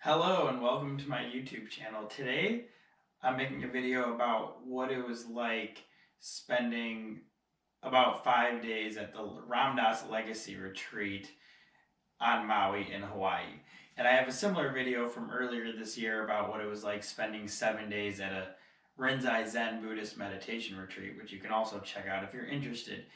Hello and welcome to my YouTube channel. Today I'm making a video about what it was like spending about 5 days at the Ram Dass Legacy Retreat on Maui in Hawaii. And I have a similar video from earlier this year about what it was like spending 7 days at a Rinzai Zen Buddhist meditation retreat, which you can also check out if you're interested.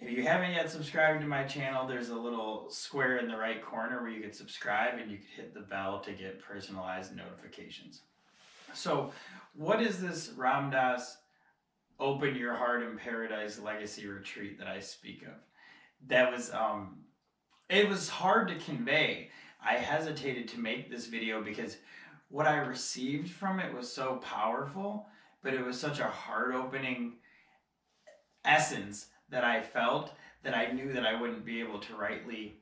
If you haven't yet subscribed to my channel, there's a little square in the right corner where you could subscribe and you could hit the bell to get personalized notifications. So, what is this Ram Dass Open Your Heart in Paradise Legacy Retreat that I speak of? That was, it was hard to convey. I hesitated to make this video because what I received from it was so powerful, but it was such a heart-opening essence that I felt that I knew that I wouldn't be able to rightly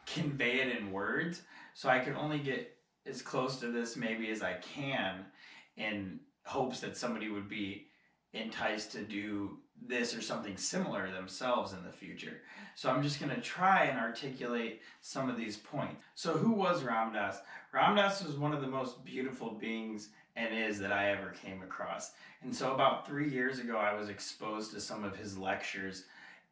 convey it in words. So I could only get as close to this maybe as I can in hopes that somebody would be enticed to do this or something similar themselves in the future. So I'm just going to try and articulate some of these points. So who was Ram Dass? Ram Dass was one of the most beautiful beings and is that I ever came across. And so about 3 years ago, I was exposed to some of his lectures,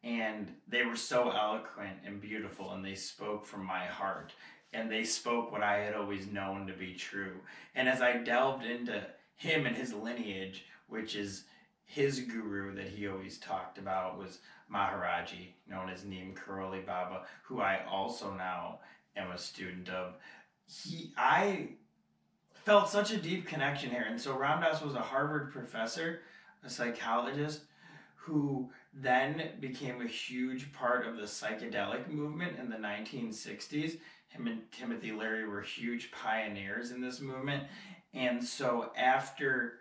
and they were so eloquent and beautiful, and they spoke from my heart, and they spoke what I had always known to be true. And as I delved into him and his lineage, which is his guru that he always talked about was Maharaji, known as Neem Karoli Baba, who I also now am a student of. I felt such a deep connection here. And so Ram Dass was a Harvard professor, a psychologist, who then became a huge part of the psychedelic movement in the 1960s. Him and Timothy Leary were huge pioneers in this movement. And so after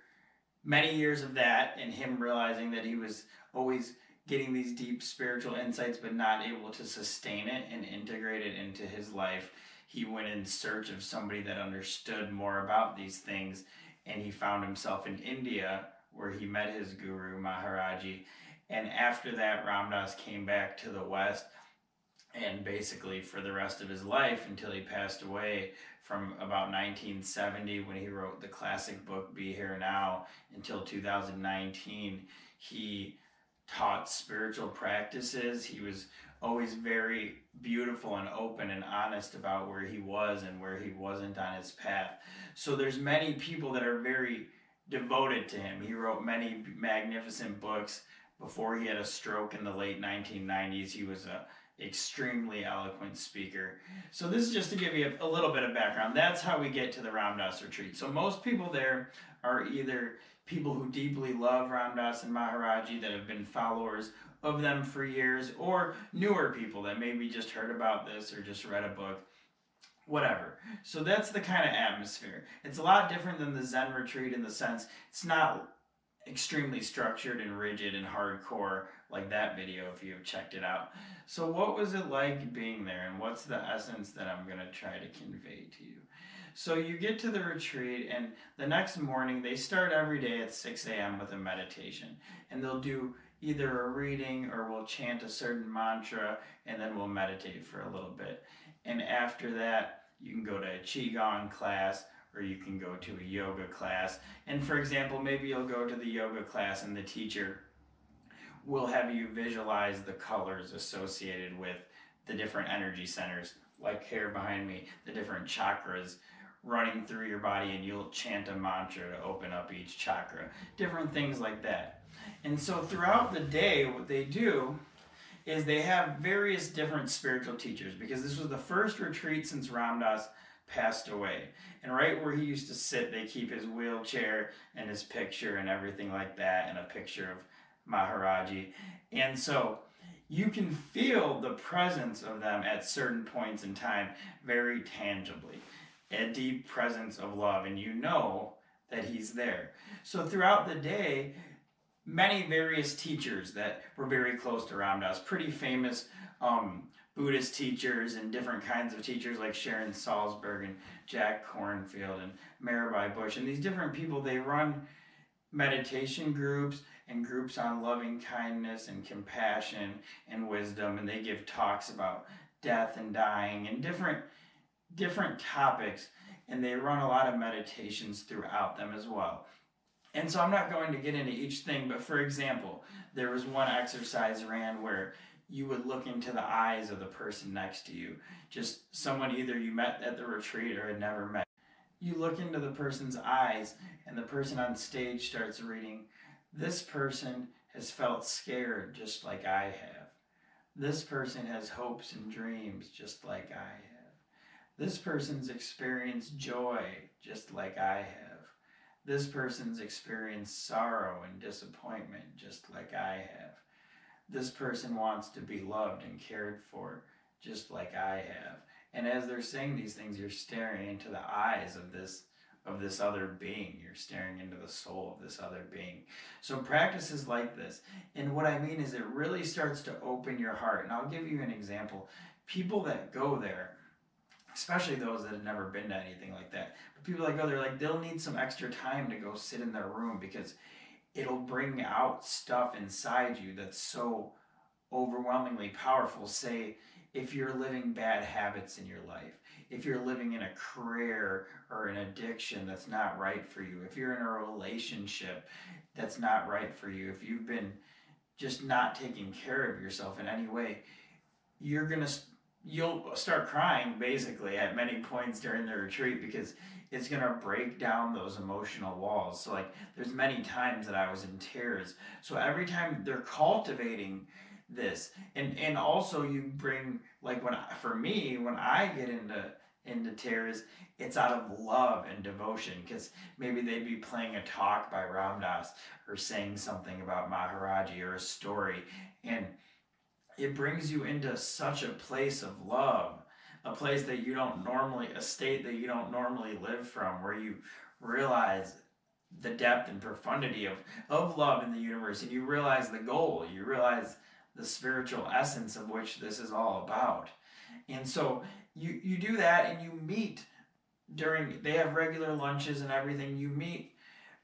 many years of that and him realizing that he was always getting these deep spiritual insights but not able to sustain it and integrate it into his life, he went in search of somebody that understood more about these things, and he found himself in India where he met his guru Maharaji. And after that, Ram Dass came back to the West, and basically for the rest of his life until he passed away from about 1970 when he wrote the classic book Be Here Now until 2019, he taught spiritual practices. He was always very beautiful and open and honest about where he was and where he wasn't on his path. So there's many people that are very devoted to him. He wrote many magnificent books. Before he had a stroke in the late 1990s, he was a extremely eloquent speaker. So this is just to give you a little bit of background. That's how we get to the Ram Dass retreat. So most people there are either people who deeply love Ram Dass and Maharaji that have been followers of them for years, or newer people that maybe just heard about this or just read a book, whatever. So that's the kind of atmosphere. It's a lot different than the Zen retreat in the sense it's not extremely structured and rigid and hardcore like that video if you've checked it out. So what was it like being there, and what's the essence that I'm going to try to convey to you? So you get to the retreat, and the next morning they start every day at 6 a.m. with a meditation, and they'll do either a reading or we'll chant a certain mantra, and then we'll meditate for a little bit. And after that, you can go to a Qigong class, or you can go to a yoga class. And for example, maybe you'll go to the yoga class and the teacher will have you visualize the colors associated with the different energy centers, like here behind me, the different chakras running through your body, and you'll chant a mantra to open up each chakra, different things like that. And so throughout the day, what they do is they have various different spiritual teachers, because this was the first retreat since Ram Dass passed away. And right where he used to sit, they keep his wheelchair and his picture and everything like that, and a picture of Maharaji. And so you can feel the presence of them at certain points in time very tangibly, a deep presence of love, and you know that he's there. So throughout the day, many various teachers that were very close to Ram Dass, pretty famous Buddhist teachers and different kinds of teachers like Sharon Salzberg and Jack Kornfield and Mirabai Bush, and these different people, they run meditation groups and groups on loving kindness and compassion and wisdom, and they give talks about death and dying and different topics. and they run a lot of meditations throughout them as well. And so I'm not going to get into each thing, but for example, there was one exercise ran where you would look into the eyes of the person next to you, just someone either you met at the retreat or had never met. You look into the person's eyes, and the person on stage starts reading, "This person has felt scared just like I have. This person has hopes and dreams just like I have. This person's experienced joy just like I have. This person's experienced sorrow and disappointment just like I have. This person wants to be loved and cared for just like I have." And as they're saying these things, you're staring into the eyes of this other being. You're staring into the soul of this other being. So practices like this, and what I mean is it really starts to open your heart. And I'll give you an example. People that go there, especially those that have never been to anything like that, but people that go there, like, they'll need some extra time to go sit in their room because it'll bring out stuff inside you that's so overwhelmingly powerful. Say, if you're living bad habits in your life, if you're living in a career or an addiction that's not right for you, if you're in a relationship that's not right for you, if you've been just not taking care of yourself in any way, you'll start crying basically at many points during the retreat because it's going to break down those emotional walls. So like there's many times that I was in tears. So every time they're cultivating this, and also you bring, like, when I get into tears, it's out of love and devotion, because maybe they'd be playing a talk by Ram Dass or saying something about Maharaji or a story, and it brings you into such a place of love, a state that you don't normally live from, where you realize the depth and profundity of love in the universe, and you realize the goal, you realize the spiritual essence of which this is all about. And so you do that, and you meet they have regular lunches and everything. You meet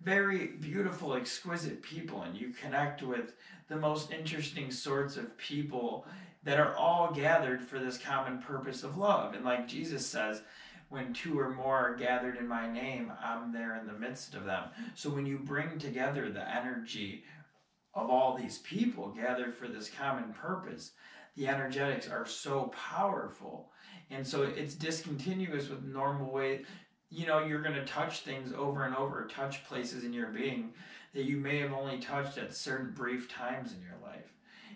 very beautiful, exquisite people, and you connect with the most interesting sorts of people that are all gathered for this common purpose of love. And like Jesus says, when two or more are gathered in my name, I'm there in the midst of them. So when you bring together the energy of all these people gathered for this common purpose, the energetics are so powerful. And so it's discontinuous with normal way. You're going to touch things over and over, touch places in your being that you may have only touched at certain brief times in your life.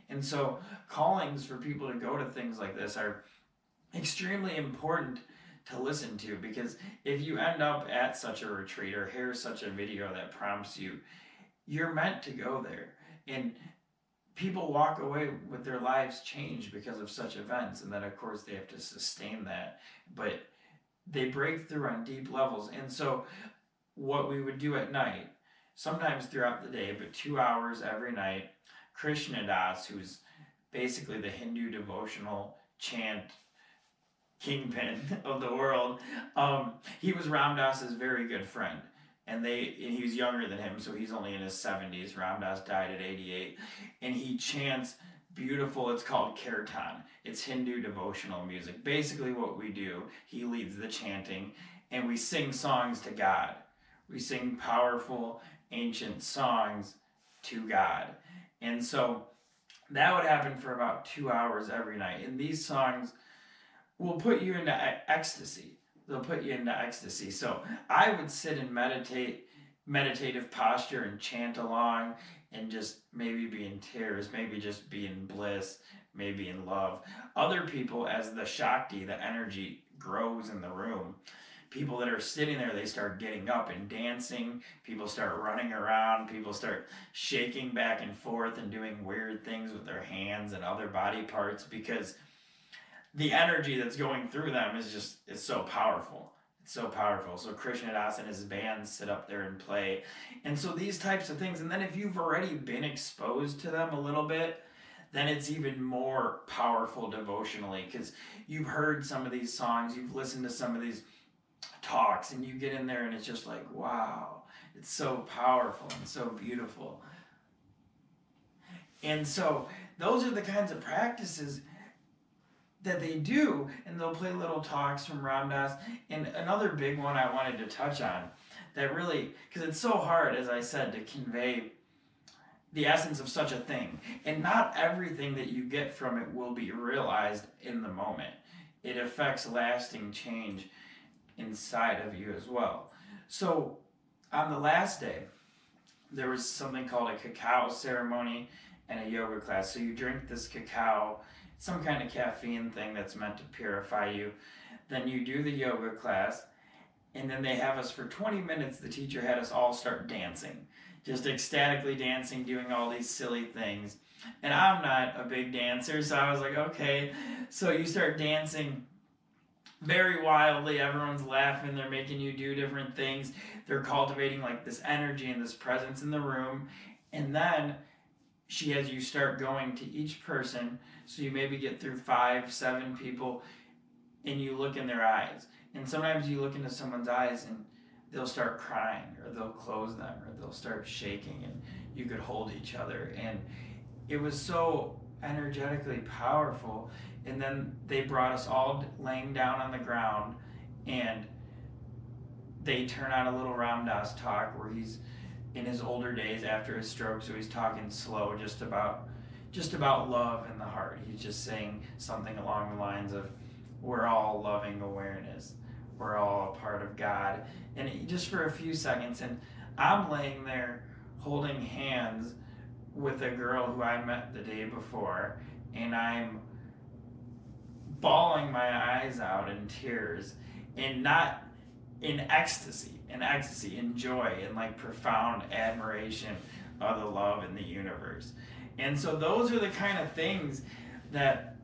And so callings for people to go to things like this are extremely important to listen to, because if you end up at such a retreat or hear such a video that prompts you, you're meant to go there. And people walk away with their lives changed because of such events, and then of course they have to sustain that, but they break through on deep levels. And so what we would do at night, sometimes throughout the day, but 2 hours every night, Krishna Das, who's basically the Hindu devotional chant kingpin of the world, he was Ram Dass's very good friend. And he was younger than him, so he's only in his 70s. Ram Dass died at 88. And he chants beautiful, it's called kirtan. It's Hindu devotional music. Basically what we do, he leads the chanting, and we sing songs to God. We sing powerful, ancient songs to God. And so that would happen for about 2 hours every night. And these songs will put you into ecstasy. They'll put you into ecstasy. So I would sit in meditative posture and chant along, and just maybe be in tears, maybe just be in bliss, maybe in love. Other people, as the Shakti, the energy grows in the room, people that are sitting there, they start getting up and dancing, people start running around, people start shaking back and forth and doing weird things with their hands and other body parts, because the energy that's going through them is so powerful. It's so powerful. So Krishna Das and his band sit up there and play. And so these types of things, and then if you've already been exposed to them a little bit, then it's even more powerful devotionally, because you've heard some of these songs, you've listened to some of these talks, and you get in there and it's just like, wow, it's so powerful and so beautiful. And so those are the kinds of practices that they do, and they'll play little talks from Ram Dass. And another big one I wanted to touch on that really, because it's so hard, as I said, to convey the essence of such a thing. And not everything that you get from it will be realized in the moment. It affects lasting change inside of you as well. So on the last day, there was something called a cacao ceremony and a yoga class. So you drink this cacao, some kind of caffeine thing that's meant to purify you. Then you do the yoga class, and then they have us for 20 minutes. The teacher had us all start dancing, just ecstatically dancing, doing all these silly things. And I'm not a big dancer, so I was like, okay. So you start dancing very wildly, everyone's laughing, they're making you do different things, they're cultivating like this energy and this presence in the room. And then she has you start going to each person, so you maybe get through 5, 7 people, and you look in their eyes. And sometimes you look into someone's eyes and they'll start crying, or they'll close them, or they'll start shaking, and you could hold each other. And it was so energetically powerful. And then they brought us all laying down on the ground, and they turn on a little Ram Dass talk where he's in his older days after his stroke, so he's talking slow, just about love in the heart. He's just saying something along the lines of, we're all loving awareness, we're all a part of God. And just for a few seconds, and I'm laying there holding hands with a girl who I met the day before, and I'm bawling my eyes out in tears, and not in ecstasy, in joy, in like profound admiration of the love in the universe. And so those are the kind of things that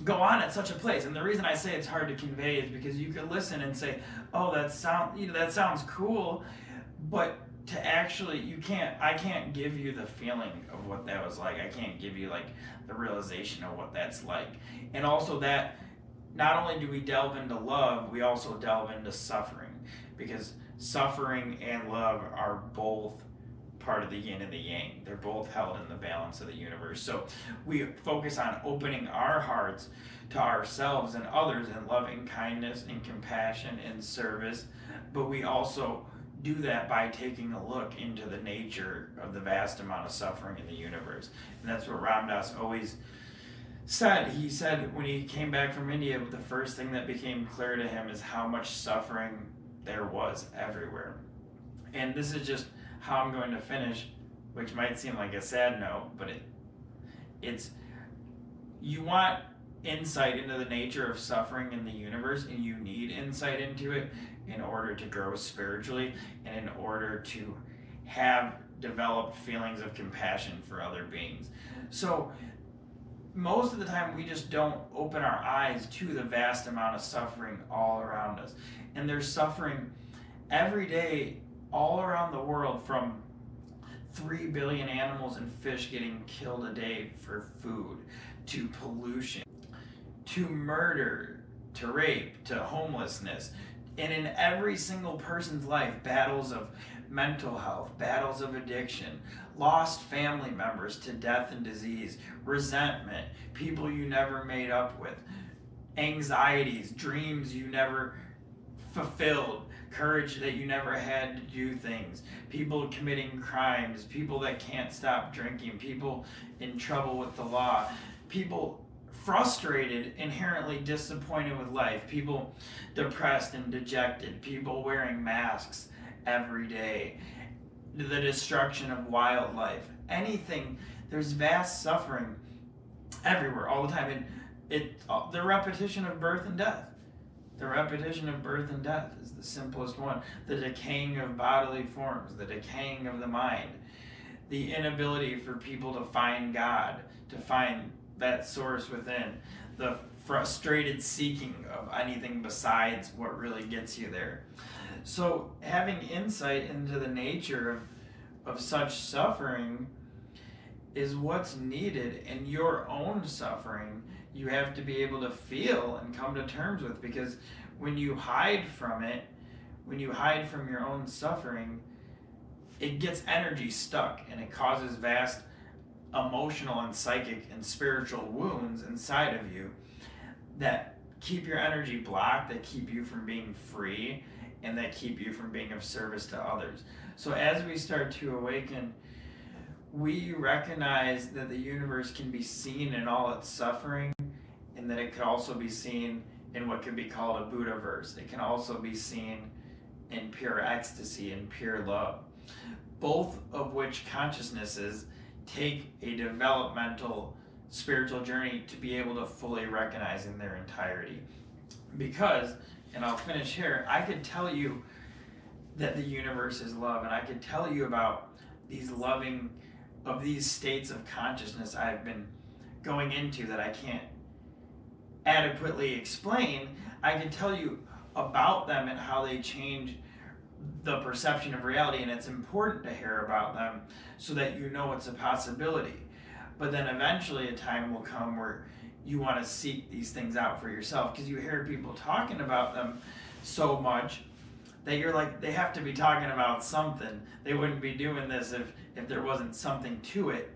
go on at such a place. And the reason I say it's hard to convey is because you could listen and say, oh, that sounds cool, but to actually, I can't give you the feeling of what that was like. I can't give you like the realization of what that's like. And also that not only do we delve into love, we also delve into suffering, because suffering and love are both part of the yin and the yang. They're both held in the balance of the universe. So we focus on opening our hearts to ourselves and others in loving kindness and compassion and service, but we also do that by taking a look into the nature of the vast amount of suffering in the universe. And that's what Ram Dass always said. He said when he came back from India, the first thing that became clear to him is how much suffering there was everywhere. And this is just how I'm going to finish, which might seem like a sad note, but it's you want insight into the nature of suffering in the universe, and you need insight into it in order to grow spiritually, and in order to have developed feelings of compassion for other beings. So most of the time we just don't open our eyes to the vast amount of suffering all around us. And there's suffering every day all around the world, from 3 billion animals and fish getting killed a day for food, to pollution, to murder, to rape, to homelessness. And in every single person's life, battles of mental health, battles of addiction, lost family members to death and disease, resentment, people you never made up with, anxieties, dreams you never fulfilled, courage that you never had to do things, people committing crimes, people that can't stop drinking, people in trouble with the law, people frustrated, inherently disappointed with life, people depressed and dejected, people wearing masks every day, the destruction of wildlife, anything. There's vast suffering everywhere all the time. The repetition of birth and death. The repetition of birth and death is the simplest one. The decaying of bodily forms, the decaying of the mind, the inability for people to find God, to find that source within, the frustrated seeking of anything besides what really gets you there. So having insight into the nature of such suffering is what's needed. In your own suffering, you have to be able to feel and come to terms with, because when you hide from it, when you hide from your own suffering, it gets energy stuck, and it causes vast emotional and psychic and spiritual wounds inside of you that keep your energy blocked, that keep you from being free, and that keep you from being of service to others. So as we start to awaken, we recognize that the universe can be seen in all its suffering, and that it could also be seen in what could be called a Buddhaverse. It can also be seen in pure ecstasy and pure love, both of which consciousnesses take a developmental spiritual journey to be able to fully recognize in their entirety. Because, and I'll finish here, I could tell you that the universe is love, and I could tell you about these loving, of these states of consciousness I've been going into that I can't adequately explain. I can tell you about them and how they change the perception of reality, and it's important to hear about them so that you know it's a possibility. But then eventually a time will come where you want to seek these things out for yourself, because you hear people talking about them so much that you're like, they have to be talking about something. They wouldn't be doing this if there wasn't something to it.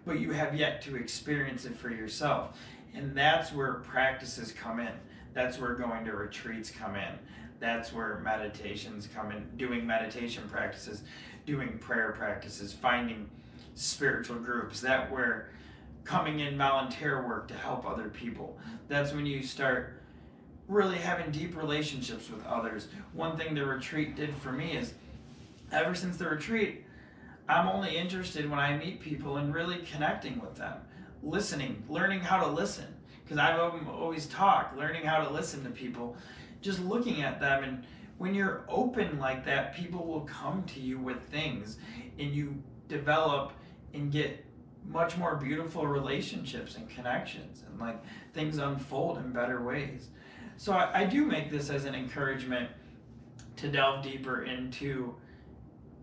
But you have yet to experience it for yourself. And that's where practices come in. That's where going to retreats come in. That's where meditations come in, doing meditation practices, doing prayer practices, finding spiritual groups. That where coming in volunteer work to help other people. That's when you start really having deep relationships with others. One thing the retreat did for me is, ever since the retreat, I'm only interested when I meet people in really connecting with them, listening, learning how to listen. Because I've always talked, learning how to listen to people, just looking at them. And when you're open like that, people will come to you with things, and you develop and get much more beautiful relationships and connections, and like things unfold in better ways. So I do make this as an encouragement to delve deeper into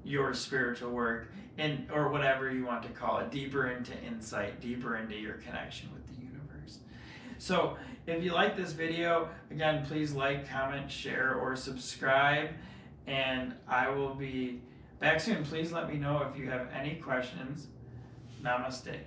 your spiritual work, and or whatever you want to call it, deeper into insight, deeper into your connection with the universe. So if you like this video, again, please like, comment, share, or subscribe, and I will be back soon. Please let me know if you have any questions. Namaste.